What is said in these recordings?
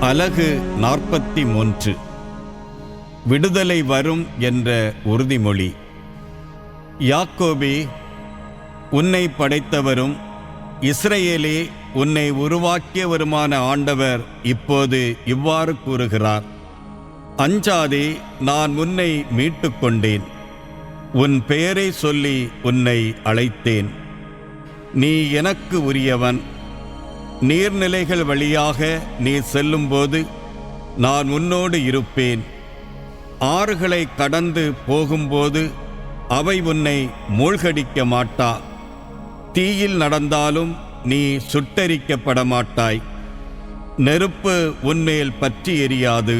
அலகு 43. விடுதலை வரும் என்ற உறுதிமொழி. யாக்கோபே, உன்னை படைத்தவரும் இஸ்ரவேலே, உன்னை உருவாக்கியவருமான ஆண்டவர் இப்போது இவ்வாறு கூறுகிறார்: அஞ்சாதே, நான் உன்னை மீட்டுக் கொண்டேன். உன் பெயரை சொல்லி உன்னை அழைத்தேன். நீ எனக்கு உரியவன். நீர்நிலைகள் வழியாக நீ செல்லும்போது நான் உன்னோடு இருப்பேன். ஆறுகளை கடந்து போகும்போது அவை உன்னை மூழ்கடிக்க மாட்டா. தீயில் நடந்தாலும் நீ சுட்டெரிக்கப்பட மாட்டாய். நெருப்பு உன்மேல் பற்றி எரியாது.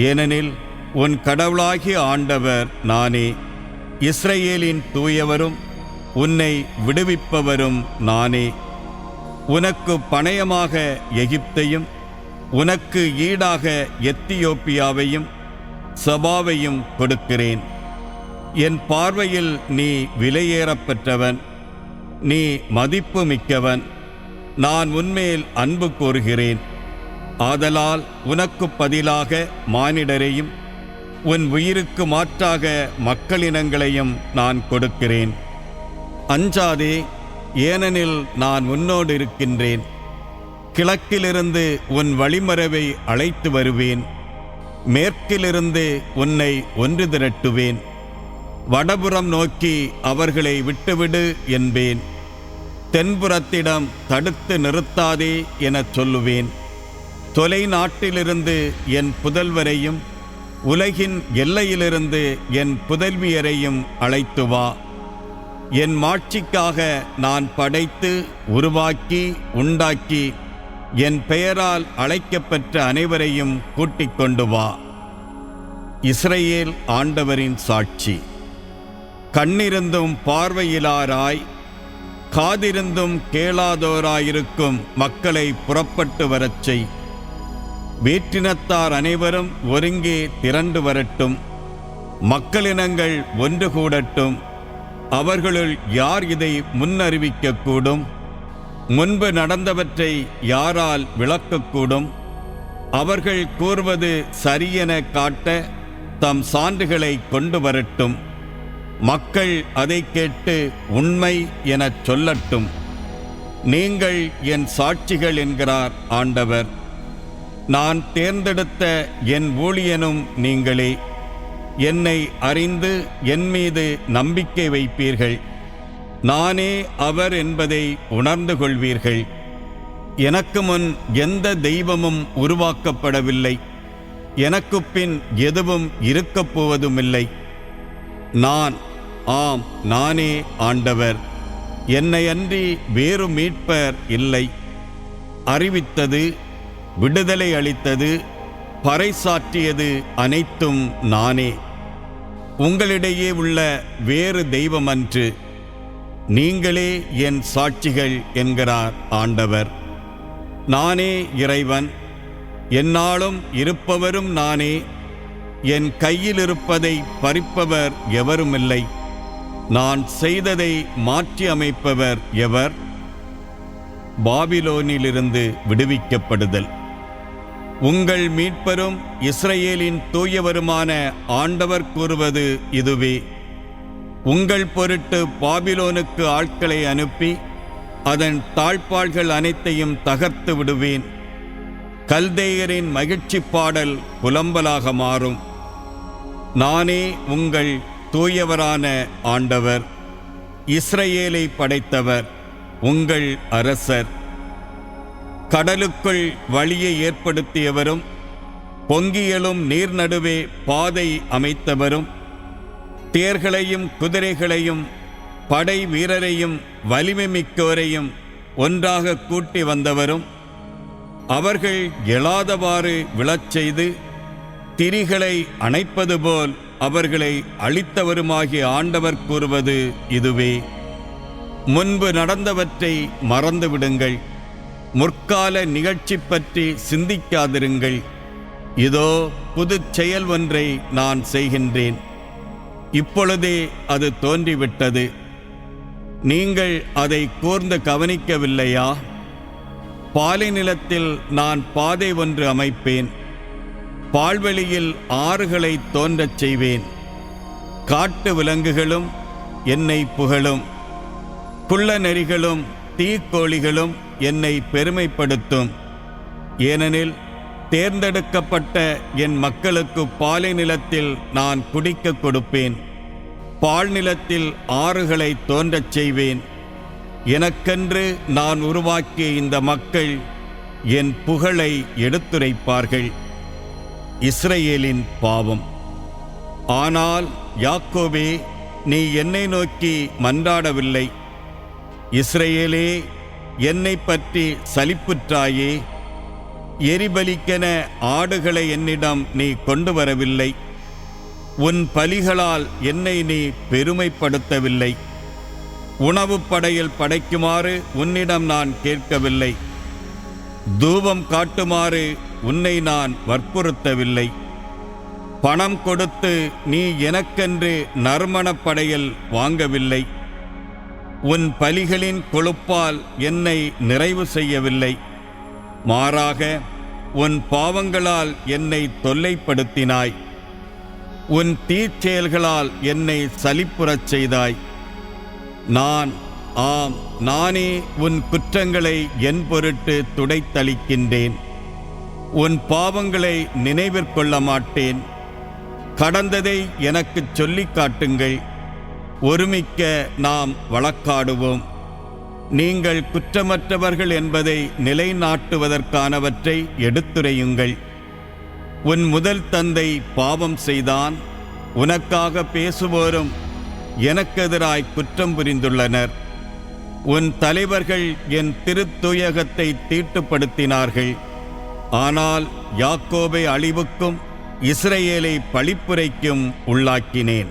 ஏனெனில் உன் கடவுளாகிய ஆண்டவர் நானே, இஸ்ரவேலின் தூயவரும் உன்னை விடுவிப்பவரும் நானே. உனக்கு பணயமாக எகிப்தையும் உனக்கு ஈடாக எத்தியோப்பியாவையும் சபாவையும் கொடுக்கிறேன். என் பார்வையில் நீ விலையேறப்பெற்றவன், நீ மதிப்பு மிக்கவன். நான் உன்மேல் அன்பு கூறுகிறேன். ஆதலால் உனக்கு பதிலாக மானிடரையும் உன் உயிருக்கு மாற்றாக மக்களினங்களையும் நான் கொடுக்கிறேன். அஞ்சாதே, ஏனெனில் நான் உன்னோடு இருக்கின்றேன். கிழக்கிலிருந்து உன் வழிமரவை அழைத்து வருவேன். மேற்கிலிருந்து உன்னை ஒன்று திரட்டுவேன். வடபுறம் நோக்கி அவர்களை விட்டுவிடு என்பேன். தென்புறத்திடம் தடுத்து நிறுத்தாதே எனச் சொல்லுவேன். தொலை நாட்டிலிருந்து என் புதல்வரையும் உலகின் எல்லையிலிருந்து என் புதல்வியரையும் அழைத்து வா. என் மாட்சிக்காக நான் படைத்து உருவாக்கி உண்டாக்கி என் பெயரால் அழைக்கப்பெற்ற அனைவரையும் கூட்டிக் கொண்டு வா. இஸ்ரவேல் ஆண்டவரின் சாட்சி. கண்ணிருந்தும் பார்வையிலாராய், காதிருந்தும் கேளாதோராயிருக்கும் மக்களை புறப்பட்டு வரச் செய். வேற்றினத்தார் அனைவரும் ஒருங்கே திரண்டு வரட்டும். மக்களினங்கள் ஒன்று கூடட்டும். அவர்களுள் யார் இதை முன்னறிவிக்கக்கூடும்? முன்பு நடந்தவற்றை யாரால் விளக்கக்கூடும்? அவர்கள் கூறுவது சரியென காட்ட தம் சான்றுகளை கொண்டு வரட்டும். மக்கள் அதை கேட்டு உண்மை எனச் சொல்லட்டும். நீங்கள் என் சாட்சிகள் என்கிறார் ஆண்டவர். நான் தேர்ந்தெடுத்த என் ஊழியனும் நீங்களே. என்னை அறிந்து என் மீது நம்பிக்கை வைப்பீர்கள். நானே அவர் என்பதை உணர்ந்து கொள்வீர்கள். எனக்கு முன் எந்த தெய்வமும் உருவாக்கப்படவில்லை. எனக்கு பின் எதுவும் இருக்கப் போவதுமில்லை. நானே ஆண்டவர். என்னை அன்றி வேறு மீட்பர் இல்லை. அறிவித்தது, விடுதலை அளித்தது, பறைசாற்றியது அனைத்தும் நானே. உங்களிடையே உள்ள வேறு தெய்வமன்று. நீங்களே என் சாட்சிகள் என்கிறார் ஆண்டவர். நானே இறைவன். எந்நாளும் இருப்பவரும் நானே. என் கையில் இருப்பதை பறிப்பவர் எவருமில்லை. நான் செய்ததை மாற்றி அமைப்பவர் எவர்? பாபிலோனிலிருந்து விடுவிக்கப்படுதல். உங்கள் மீட்பரும் இஸ்ரவேலின் தூயவருமான ஆண்டவர் கூறுவது இதுவே: உங்கள் பொருட்டு பாபிலோனுக்கு ஆட்களை அனுப்பி அதன் தாழ்பாள்கள் அனைத்தையும் தகர்த்து விடுவேன். கல்தேயரின் மகிழ்ச்சி பாடல் புலம்பலாக மாறும். நானே உங்கள் தூயவரான ஆண்டவர், இஸ்ரவேலை படைத்தவர், உங்கள் அரசர். கடலுக்குள் வழியை ஏற்படுத்தியவரும் பொங்கியலும் நீர் நடுவே பாதை அமைத்தவரும் தேர்களையும் குதிரைகளையும் படை வீரரையும் வலிமை மிக்கோரையும் ஒன்றாக கூட்டி வந்தவரும் அவர்கள் எழாதவாறு விழச் செய்து திரிகளை அணைப்பது போல் அவர்களை அழித்தவருமாகிய ஆண்டவர் கூறுவது இதுவே: முன்பு நடந்தவற்றை மறந்துவிடுங்கள். முற்கால நிகழ்ச்சி பற்றி சிந்திக்காதிருங்கள். இதோ புதுச் செயல் ஒன்றை நான் செய்கின்றேன். இப்பொழுதே அது தோன்றிவிட்டது. நீங்கள் அதை கூர்ந்து கவனிக்கவில்லையா? பாலை நிலத்தில் நான் பாதை ஒன்று அமைப்பேன். பால்வெளியில் ஆறுகளை தோன்றச் செய்வேன். காட்டு விலங்குகளும் என்னை புகழும். குள்ள நெறிகளும் தீக்கோழிகளும் என்னை பெருமைப்படுத்தும். ஏனெனில் தேர்ந்தெடுக்கப்பட்ட என் மக்களுக்கு பாலை நிலத்தில் நான் குடிக்க கொடுப்பேன். பால் நிலத்தில் ஆறுகளை தோன்றச் செய்வேன். எனக்கென்று நான் உருவாக்கிய இந்த மக்கள் என் புகழை எடுத்துரைப்பார்கள். இஸ்ரவேலின் பாவம். ஆனால் யாக்கோபே, நீ என்னை நோக்கி மன்றாடவில்லை. இஸ்ரவேலே, என்னை பற்றி சலிப்புற்றாயே. எரிபலிக்கென ஆடுகளை என்னிடம் நீ கொண்டு வரவில்லை. உன் பலிகளால் என்னை நீ பெருமைப்படுத்தவில்லை. உணவு படையில் படைக்குமாறு உன்னிடம் நான் கேட்கவில்லை. தூபம் காட்டுமாறு உன்னை நான் வற்புறுத்தவில்லை. பணம் கொடுத்து நீ எனக்கென்று நறுமணப் படையல் வாங்கவில்லை. உன் பலிகளின் கொழுப்பால் என்னை நிறைவு செய்யவில்லை. மாறாக உன் பாவங்களால் என்னை தொல்லைப்படுத்தினாய். உன் தீச்செயல்களால் என்னை சலிப்புறச் செய்தாய். நானே உன் குற்றங்களை என் பொருட்டு துடைத்தளிக்கின்றேன். உன் பாவங்களை நினைவிற்கொள்ள மாட்டேன். கடந்ததை எனக்குச் சொல்லிக் காட்டுங்கள். ஒருமிக்க நாம் வழக்காடுவோம். நீங்கள் குற்றமற்றவர்கள் என்பதை நிலைநாட்டுவதற்கானவற்றை எடுத்துரையுங்கள். உன் முதல் தந்தை பாவம் செய்தான். உனக்காக பேசுவோரும் எனக்கெதிராய் குற்றம் புரிந்துள்ளனர். உன் தலைவர்கள் என் திருத்தூயகத்தை தீட்டுப்படுத்தினார்கள். ஆனால் யாக்கோபை அழிவுக்கும் இஸ்ரவேலை பழிப்புரைக்கும் உள்ளாக்கினேன்.